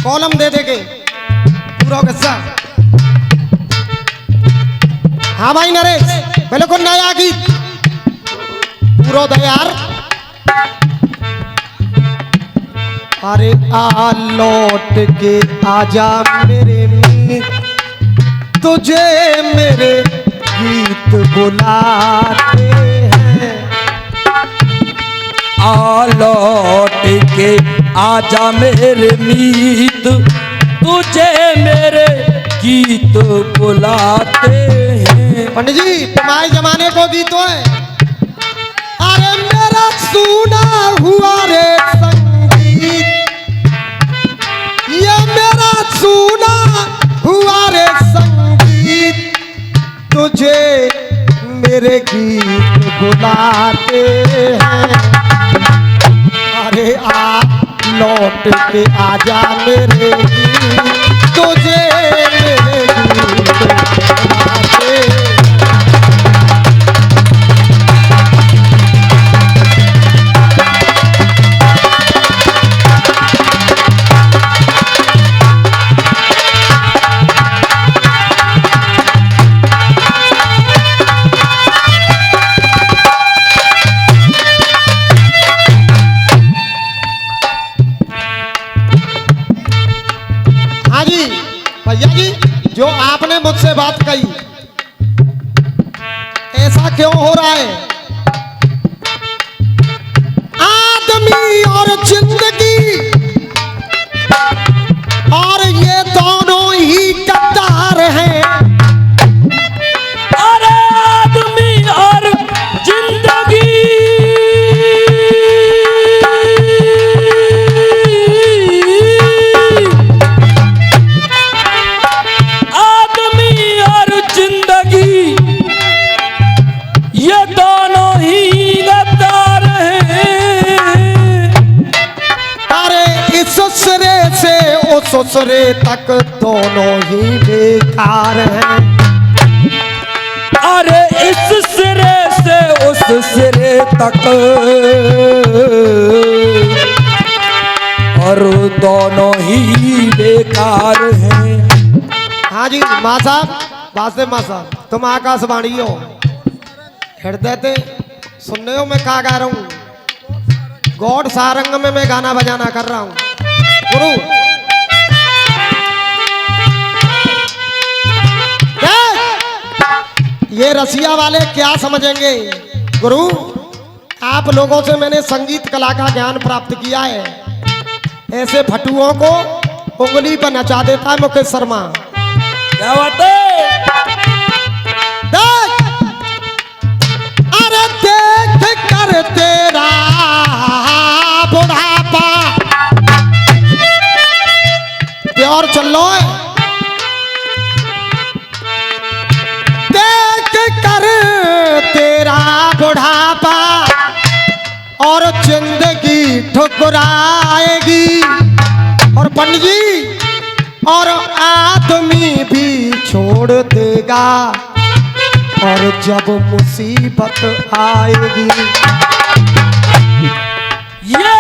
Column दे देंगे पूरा किस्सा। हाँ भाई नरेश, बिल्कुल नया गीत पूरा दे यार। अरे आ लौट के आजा मेरे मीत, तुझे मेरे गीत बुलाते हैं। आ लौट के आजा मेरे मीत, तुझे मेरे गीत बुलाते हैं। पंडित जी तुम्हारे जमाने को गीत है। अरे मेरा सुना हुआ रे संगीत, ये मेरा सुना हुआ रे संगीत, तुझे मेरे गीत बुलाते हैं। अरे आ लौट के आजा मेरे गीत, तुझे मेरे गीत बुलाते हैं। भैया जी जो आपने मुझसे बात कही, ऐसा क्यों हो रहा है? आदमी और जिंदगी और ये दोनों ही गद्दार हैं। अरे आदमी और जिंदगी, ससुरे तक दोनों ही बेकार हैं। अरे इस सिरे से उस सिरे तक और दोनों ही बेकार हैं। हाँ जी माँ साहब, वासुदेव माँ साहब, तुम आकाशवाणी हो, हृदय थे सुनने हो मैं कहा गा रहा हूँ। गौड़ सारंग में मैं गाना बजाना कर रहा हूँ। गुरु ये रसिया वाले क्या समझेंगे? गुरु आप लोगों से मैंने संगीत कला का ज्ञान प्राप्त किया है। ऐसे फटुओं को उंगली पर नचा देता है मुकेश शर्मा। क्या बात है? देख अरे देख कर तेरा बुढ़ापा, प्योर चल लो है। कर तेरा बुढ़ापा और जिंदगी ठुकराएगी, और पंडित जी और आदमी भी छोड़ देगा, और जब मुसीबत आएगी ये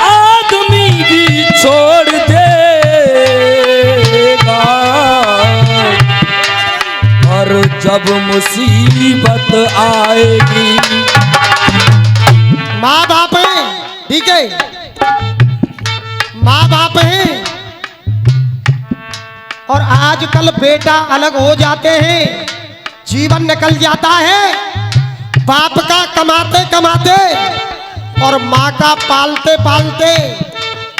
आदमी भी छोड़ देगा, और जब मुसीबत आएगी। माँ बाप हैं, ठीक है, माँ बाप हैं, और आजकल बेटा अलग हो जाते हैं, जीवन निकल जाता है बाप का कमाते कमाते और माँ का पालते पालते,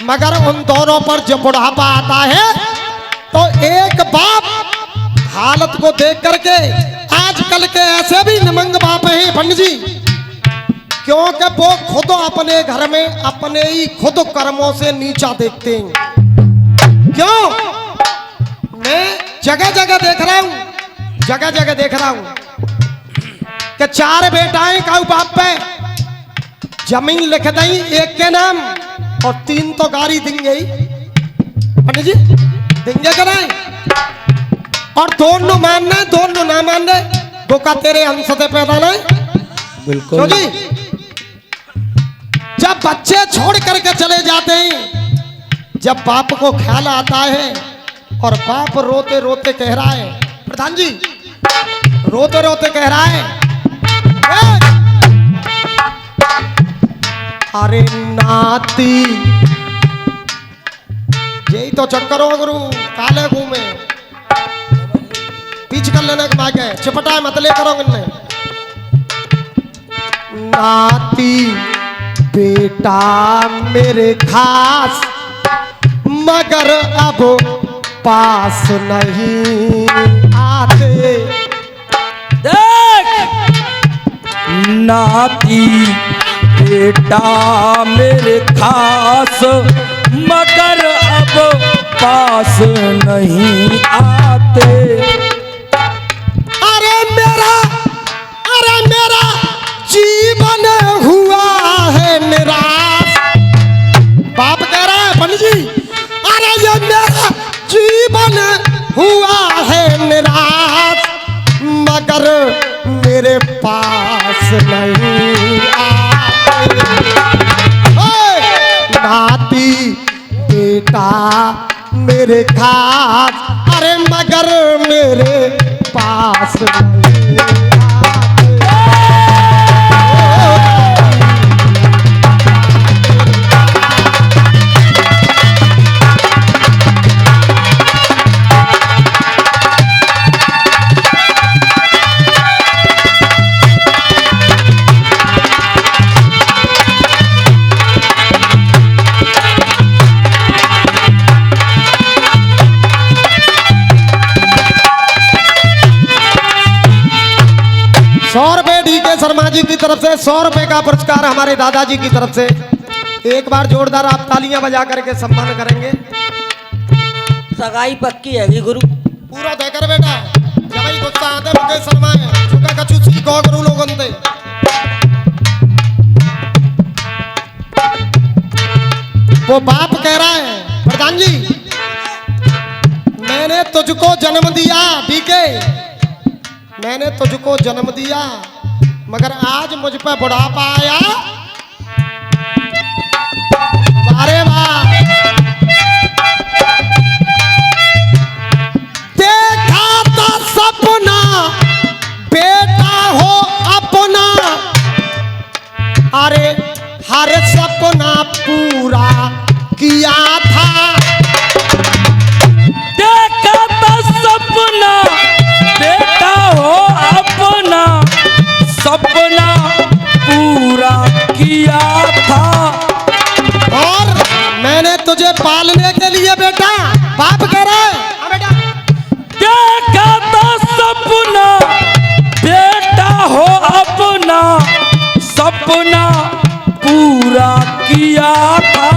मगर उन दोनों पर जब बुढ़ापा आता है तो एक बाप हालत को देख करके, आजकल के ऐसे भी निमंग बाप हैं पंडित जी, क्योंकि वो खुद अपने घर में अपने ही खुद कर्मों से नीचा देखते हैं। क्यों? मैं जगह जगह देख रहा हूं, जगह जगह देख रहा हूं कि 4 बेटाएं का बाप पे जमीन लिख दई एक के नाम, और 3 तो गाड़ी देंगे पंडित जी, देंगे कराए, और दोनों मानना दोनों ना मानना, वो का तेरे अंश से पैदा नहीं। बिल्कुल जी, जब बच्चे छोड़ करके चले जाते हैं, जब बाप को ख्याल आता है और बाप रोते रोते कह रहा है, प्रधान जी रोते रोते कह रहा है, "ए! अरे नाती, यही तो चक्कर हो गुरु, काले घूमे पीछ कर लेने के मांगे चिपटा मत ले करो इनने। नाती बेटा मेरे खास, मगर अब पास नहीं आते। देख नाती बेटा मेरे खास, मगर अब पास नहीं आते। अरे मेरा जीवन हुआ है निराश। बाप कह रहा है पंडित जी, अरे ये मेरा जीवन हुआ है निराश, मगर मेरे पास नहीं आते। नाती बेटा मेरे खास, अरे मगर मेरे पास नहीं आते। शर्मा जी की तरफ से 100 रुपए का पुरस्कार हमारे दादाजी की तरफ से। एक बार जोरदार आप तालियां बजा करके सम्मान करेंगे। सगाई पक्की है गुरु। पूरा देकर बेटा जब गुस्सा आते मुझे शर्मा है चुका कछु सीखो गुरु लोगों से। वो बाप कह रहा है, प्रधान जी मैंने तुझको जन्म दिया, डीके मैंने तुझको जन्म दिया, मगर आज मुझ पर बुढ़ापा आया। अरे वाह, देखा था सपना बेटा हो अपना, अरे हर सपना पूरा किया था। देखा था सपना बेटा हो अपना, सपना पूरा किया था। और मैंने तुझे पालने के लिए बेटा, बाप कह रहा है हाँ बेटा, देखा था सपना बेटा हो अपना, सपना पूरा किया था।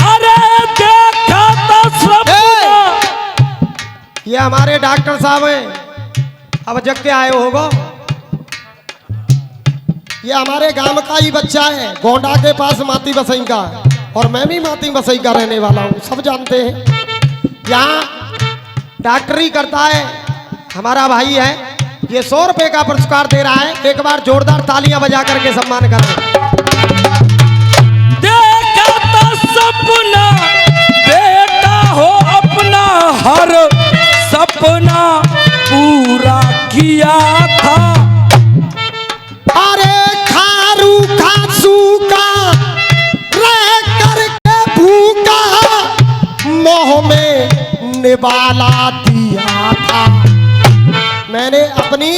अरे देखा था सपना। ये हमारे डॉक्टर साहब हैं, अब जग के आए होगो। ये हमारे गांव का ही बच्चा है, गोंडा के पास माती बसई का, और मैं भी माती बसई का रहने वाला हूँ, सब जानते हैं। यहाँ डॉक्टरी करता है हमारा भाई है। ये 100 रुपए का पुरस्कार दे रहा है। एक बार जोरदार तालियां बजा करके सम्मान करें। देखा था सपना बेटा हो अपना, हर सपना पूरा किया था। अरे खारू खासू का रह करके भूखा, मोह में निवाला दिया था। मैंने अपनी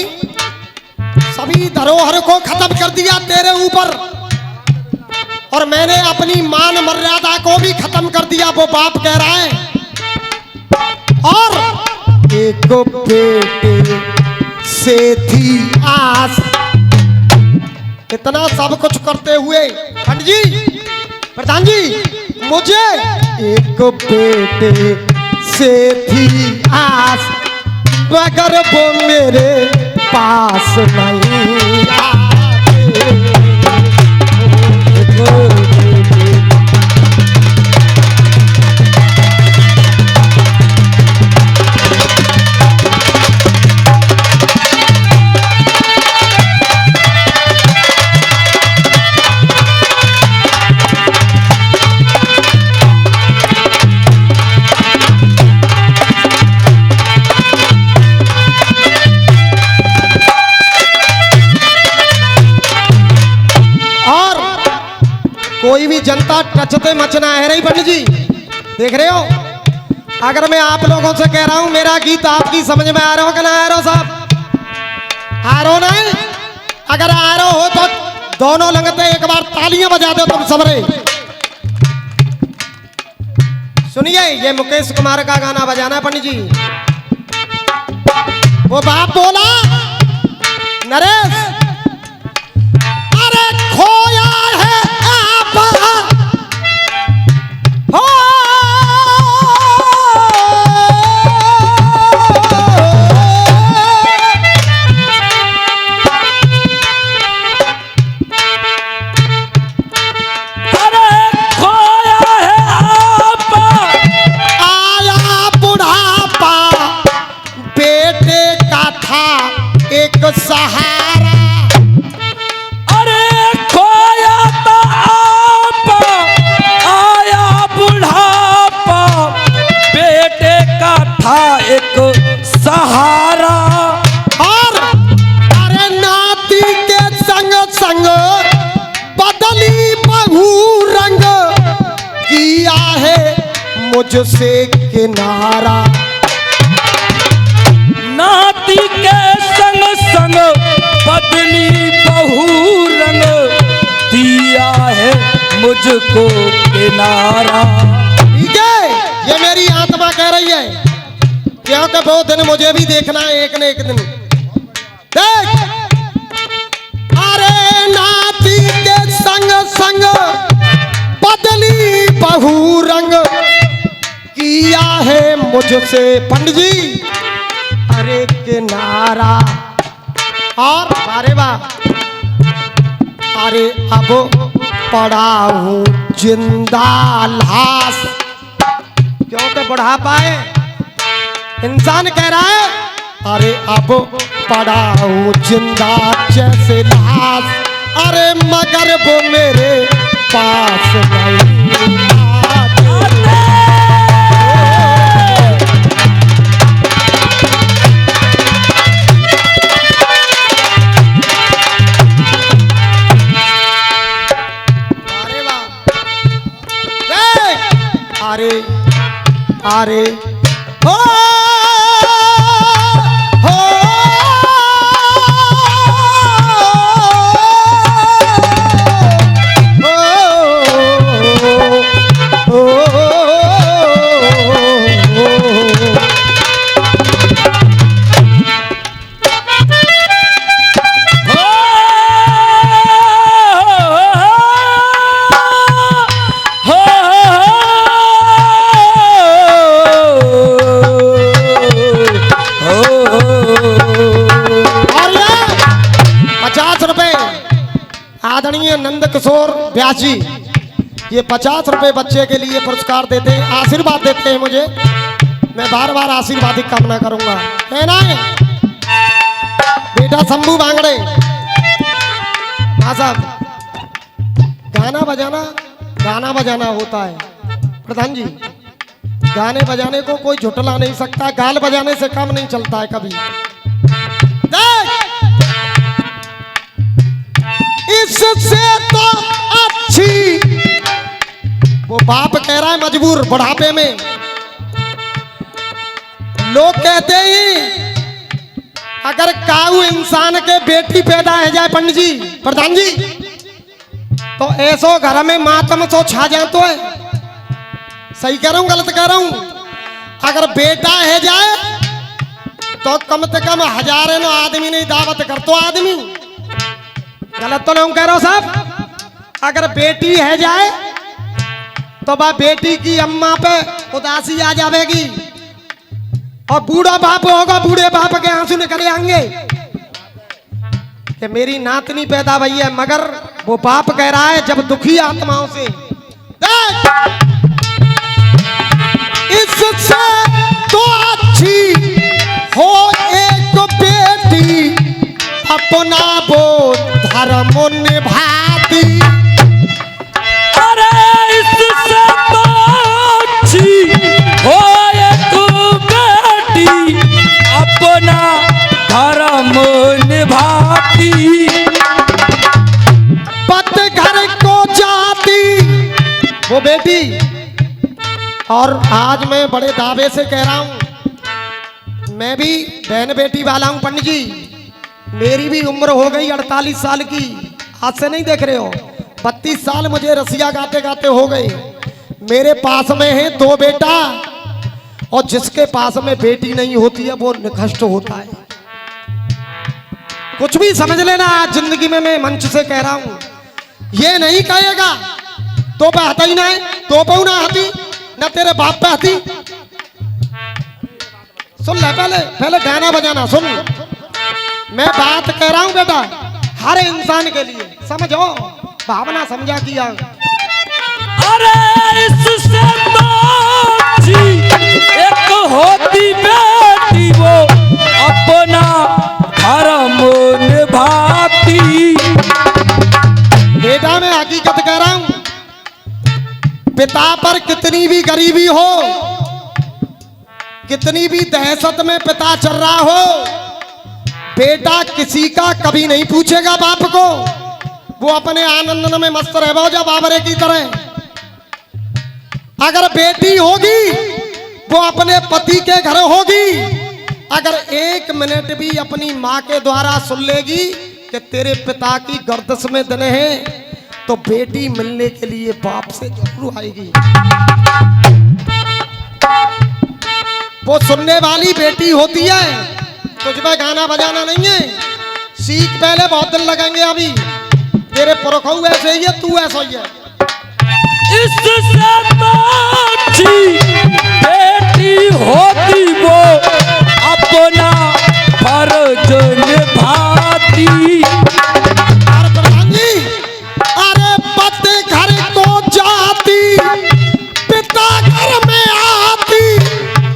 सभी धरोहर को खत्म कर दिया तेरे ऊपर, और मैंने अपनी मान मर्यादा को भी खत्म कर दिया, वो बाप कह रहा है। और एक बेटे से थी आस, इतना सब कुछ करते हुए पंडित जी, प्रधान जी, मुझे एक बेटे से थी आस, मगर वो मेरे पास नहीं आते। कोई भी जनता टचते मचना है रही पंडित जी, देख रहे हो। अगर मैं आप लोगों से कह रहा हूं मेरा गीत आपकी समझ में आ रहा हो कि ना आ रहा हो साहब? आ रहा हो नहीं? अगर आ रहा हो तो दोनों लंगते एक बार तालियां बजा दो तुम सबरे। सुनिए, ये मुकेश कुमार का गाना बजाना है पंडित जी। वो बाप बोला नरेश, अरे खोया है आप हो, एक सहारा। अरे खोया तो आप, आया बुढ़ापा, बेटे का था एक सहारा। और अरे नाती के संग संग बदली बहू रंग, किया है मुझसे किनारा। नाती के संग संग बदली बहू रंग, दिया है मुझको किनारा। ठीक है, ये मेरी आत्मा कह रही है, क्योंकि वो दिन मुझे भी देखना है एक न एक दिन। देख, अरे नाती के संग संग बदली बहू रंग, किया है मुझसे पंडित जी अरे किनारा। और अरे वाह, अरे अब पड़ा हूँ जिंदा लाश, क्योंकि बुढ़ापा है, इंसान कह रहा है अरे अब पड़ा हूँ जिंदा जैसे लाश, अरे मगर वो मेरे पास नहीं आते। अरे अरे हो हो आदरणीय नंद किशोर व्यास जी ये 50 रुपए बच्चे के लिए पुरस्कार देते हैं, आशीर्वाद देते हैं मुझे। मैं बार बार आशीर्वाद की कामना करूंगा। है ना बेटा शंभू बांगड़े? हाँ साहब, गाना बजाना होता है प्रधान जी। गाने बजाने को कोई झुटला नहीं सकता, गाल बजाने से काम नहीं चलता है कभी। इससे तो अच्छी, वो बाप कह रहा है मजबूर बुढ़ापे में। लोग कहते हैं अगर काऊ इंसान के बेटी पैदा है जाए पंडित जी, प्रधान जी, तो ऐसो घर में मातम सो छा जातो है। सही कह रहा हूं गलत कह रहा हूं? अगर बेटा है जाए तो कम से कम 1000 आदमी नहीं दावत कर तो आदमी। गलत तो नहीं कह रहा हूं साहब? अगर बेटी है जाए तो बा बेटी की अम्मा पे उदासी आ जाएगी, और बूढ़ा बाप होगा, बूढ़े बाप के आंसू निकले आएंगे कि मेरी नातनी पैदा हुई है। मगर वो बाप कह रहा है जब दुखी आत्माओं से, इससे तो अच्छी हो एक बेटी अपना वो धर्म निभाती। अरे इससे तो अच्छी हो एक बेटी अपना धर्म निभाती। पत घर को जाती वो बेटी। और आज मैं बड़े दावे से कह रहा हूं, मैं भी बहन बेटी वाला हूं पंडित जी। मेरी भी उम्र हो गई 48 साल की। आज से नहीं देख रहे हो, 32 साल मुझे रसिया गाते गाते हो गए। मेरे पास में है 2 बेटा, और जिसके पास में बेटी नहीं होती है वो निकृष्ट होता है। कुछ भी समझ लेना, आज जिंदगी में मैं मंच से कह रहा हूं, ये नहीं कहेगा तो पे हता ही ना है, तो पे ना हती ना तेरे बाप पे हती। सुन ले, पहले पहले गाना बजाना सुन। मैं बात कह रहा हूं बेटा हर इंसान के लिए, समझो, भावना समझा किया। अरे इससे तो अच्छी एक होती बेटी, वो अपना धर्म निभाती। बेटा मैं हकीकत कह रहा हूं, पिता पर कितनी भी गरीबी हो, कितनी भी दहशत में पिता चल रहा हो, बेटा किसी का कभी नहीं पूछेगा बाप को। वो अपने आनंद में मस्त रहे जा बाबरे की तरह। अगर बेटी होगी वो अपने पति के घर होगी। अगर 1 मिनट भी अपनी माँ के द्वारा सुन लेगी कि तेरे पिता की गर्दश में दने हैं, तो बेटी मिलने के लिए बाप से जरूर आएगी। वो सुनने वाली बेटी होती है। तुझ पे गाना बजाना नहीं है, सीख पहले बहुत दिन लगेंगे। अभी तेरे पुरखों ऐसे ही है, तू ऐसा ही है। इससे तो अच्छी बेटी होती, वो अपना फर्ज निभाती। अरे प्रधान जी, अरे पति घर को जाती, पिता घर में आती,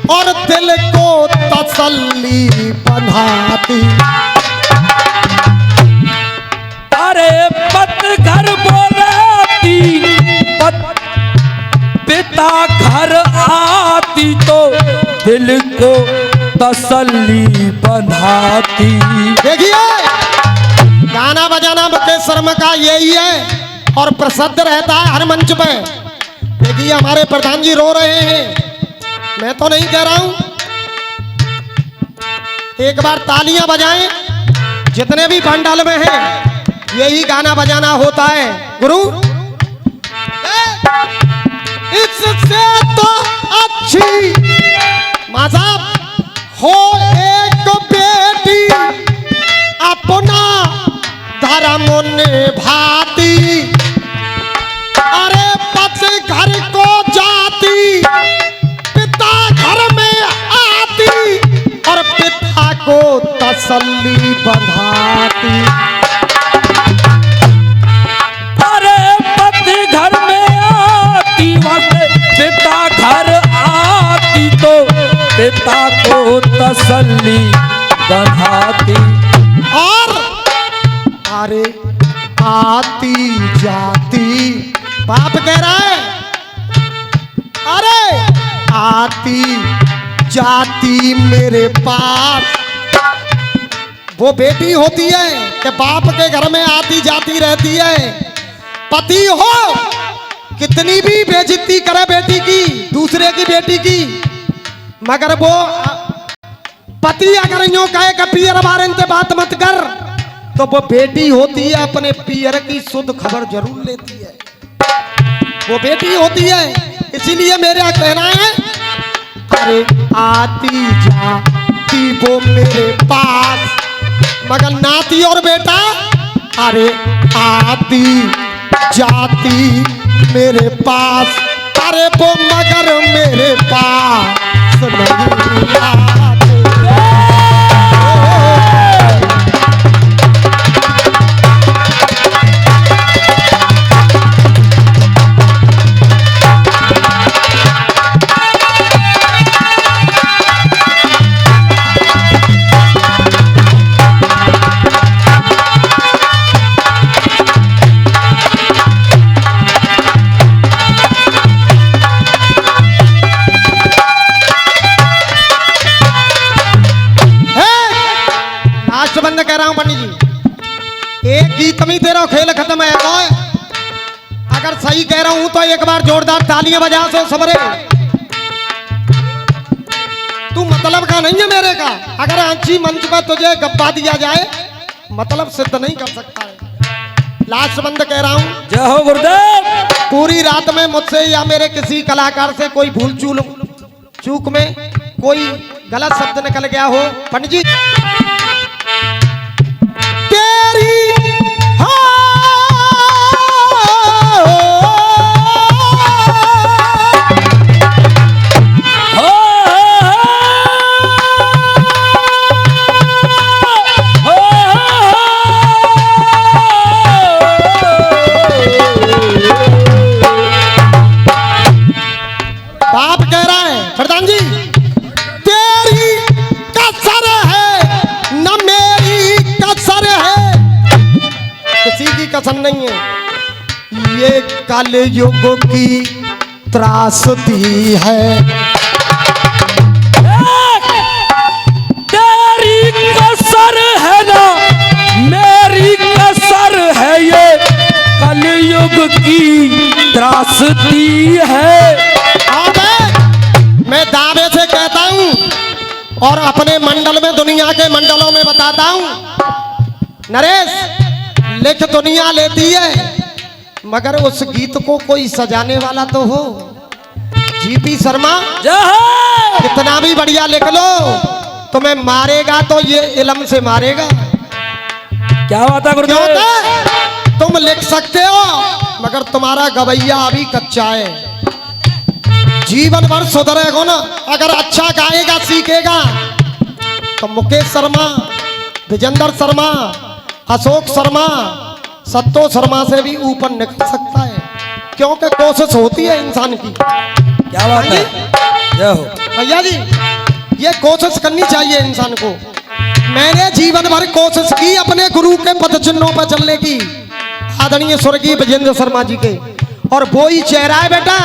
और दिल को तसल्ली बंधाती। अरे पति घर बोलाती, पिता घर आती, तो दिल को तसल्ली बंधाती। देखिए गाना बजाना मुकेश शर्मा का यही है और प्रसिद्ध रहता है हर मंच पे। देखिए हमारे प्रधान जी रो रहे हैं, मैं तो नहीं कह रहा हूं। एक बार तालियां बजाएं, जितने भी पंडाल में हैं यही गाना बजाना होता है। गुरु इससे तो अच्छी माँ साहब हो एक बेटी, अपना धर्म निभाती। अरे पति घर को जाती, पिता घर में आती, और पिता को तसल्ली बंधाती। अरे पति घर में आती, वहाँ पिता घर आती, तो पिता को तसल्ली बंधाती। और अरे आती जाती, बाप कह रहा है, अरे आती जाती मेरे पास। वो बेटी होती है कि बाप के घर में आती जाती रहती है। पति हो कितनी भी बेइज्जती करे बेटी की, दूसरे की बेटी की, मगर वो पति अगर यूं कहे कि पियर बारे से बात मत कर, तो वो बेटी होती है अपने पियर की शुद्ध खबर जरूर लेती है। वो बेटी होती है। इसीलिए मेरा कहना है, अरे आती जाती वो मेरे पास, मगर नाती और बेटा अरे आती जाती मेरे पास। अरे वो मगर मेरे पास नहीं आते। अगर सही कह रहा हूं तो एक बार जोरदार तालियां बजा से सबरे। तू मतलब का नहीं है मेरे का। अगर आंची मंच पर तुझे गप्पा दिया जाए मतलब सिद्ध नहीं कर सकता है। लास्ट बंद कह रहा हूं, जय हो गुरुदेव। पूरी रात में मुझसे या मेरे किसी कलाकार से कोई भूल चूक में कोई गलत शब्द निकल गया हो, पंडित जी तेरी बाप कह रहा है प्रधान जी, तेरी कसर है न मेरी कसर है, किसी की कसर नहीं है। ये कल युग की त्रासदी है। तेरी कसर है ना मेरी कसर है, ये कलयुग की त्रासदी है। मैं दावे से कहता हूं और अपने मंडल में दुनिया के मंडलों में बताता हूं, नरेश लिख दुनिया लेती है मगर उस गीत को कोई सजाने वाला तो हो। जीपी शर्मा कितना भी बढ़िया लिख लो, तुम्हें मारेगा तो ये इल्म से मारेगा। क्या बात है गुरुदेव? तुम लिख सकते हो मगर तुम्हारा गवैया अभी कच्चा है। जीवन भर सुधरेगा ना अगर अच्छा गाएगा सीखेगा तो मुकेश शर्मा, विजेंद्र शर्मा, अशोक शर्मा, सत्तो शर्मा से भी ऊपर निकल सकता है, क्योंकि कोशिश होती है इंसान की। क्या बात है? जय हो भैया जी, ये कोशिश करनी चाहिए इंसान को। मैंने जीवन भर कोशिश की अपने गुरु के पद चिन्हों पर चलने की, आदरणीय स्वर्गीय विजेंद्र शर्मा जी के, और वो ही चेहरा है बेटा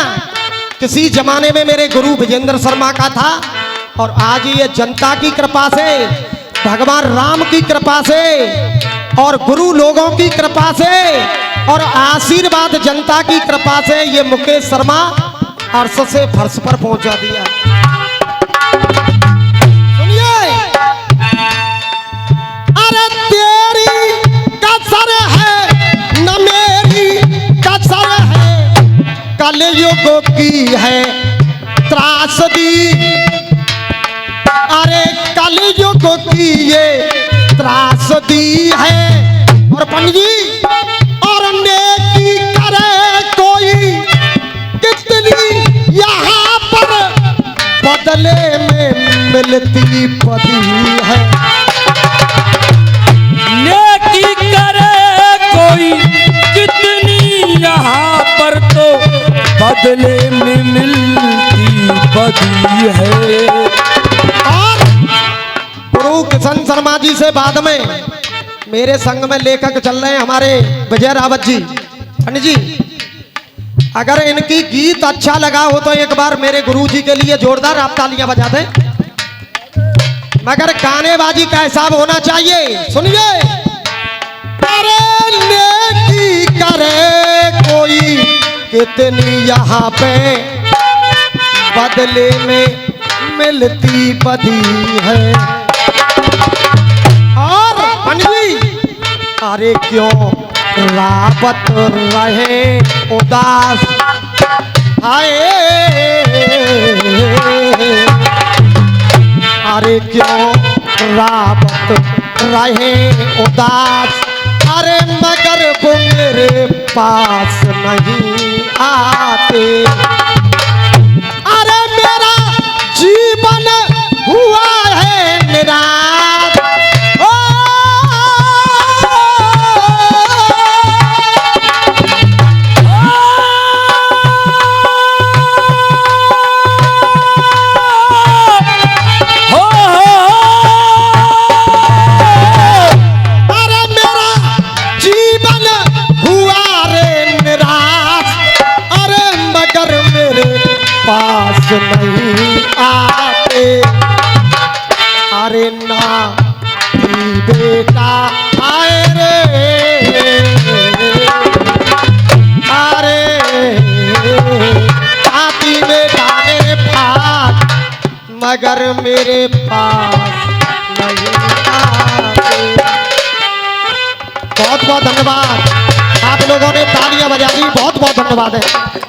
किसी जमाने में मेरे गुरु विजेंद्र शर्मा का था, और आज ये जनता की कृपा से, भगवान राम की कृपा से और गुरु लोगों की कृपा से और आशीर्वाद जनता की कृपा से ये मुकेश शर्मा अर्श से फर्श पर पहुंचा दिया। सुनिए, अरे तेरी कसर है न मेरी कसर है, कलयुग की है त्रासदी। अरे कलयुग की ये त्रासदी है। और पंडित जी, और नेकी करे कोई कितनी यहाँ पर बदले में मिलती पदी है। नेकी करे कोई कितनी यहाँ पर तो बदले में मिलती बदी है। और गुरु किशन शर्मा जी से बाद में मेरे संग में लेखक चल रहे हैं हमारे विजय रावत जी। पंडित जी, अगर इनकी गीत अच्छा लगा हो तो एक बार मेरे गुरु जी के लिए जोरदार आप तालियां बजा दें। मगर गानेबाजी का हिसाब होना चाहिए। सुनिए, अरे नेकी करे कोई कितनी यहाँ पे बदले में मिलती बदी है। और पंडित जी, अरे क्यों रावत रहे उदास, हाय अरे क्यों रावत रहे उदास, अरे मगर वो मेरे पास नहीं आते। अरे मेरा जीवन हुआ है निराश, ओ अरे मेरा जीवन हुआ रे निराश, अरे मगर मेरे पास नहीं आते। अरे ना बेटा आए रे, अरे अगर मेरे पास नहीं आते। बहुत बहुत धन्यवाद, आप लोगों ने तालियां बजा दी, बहुत बहुत धन्यवाद है।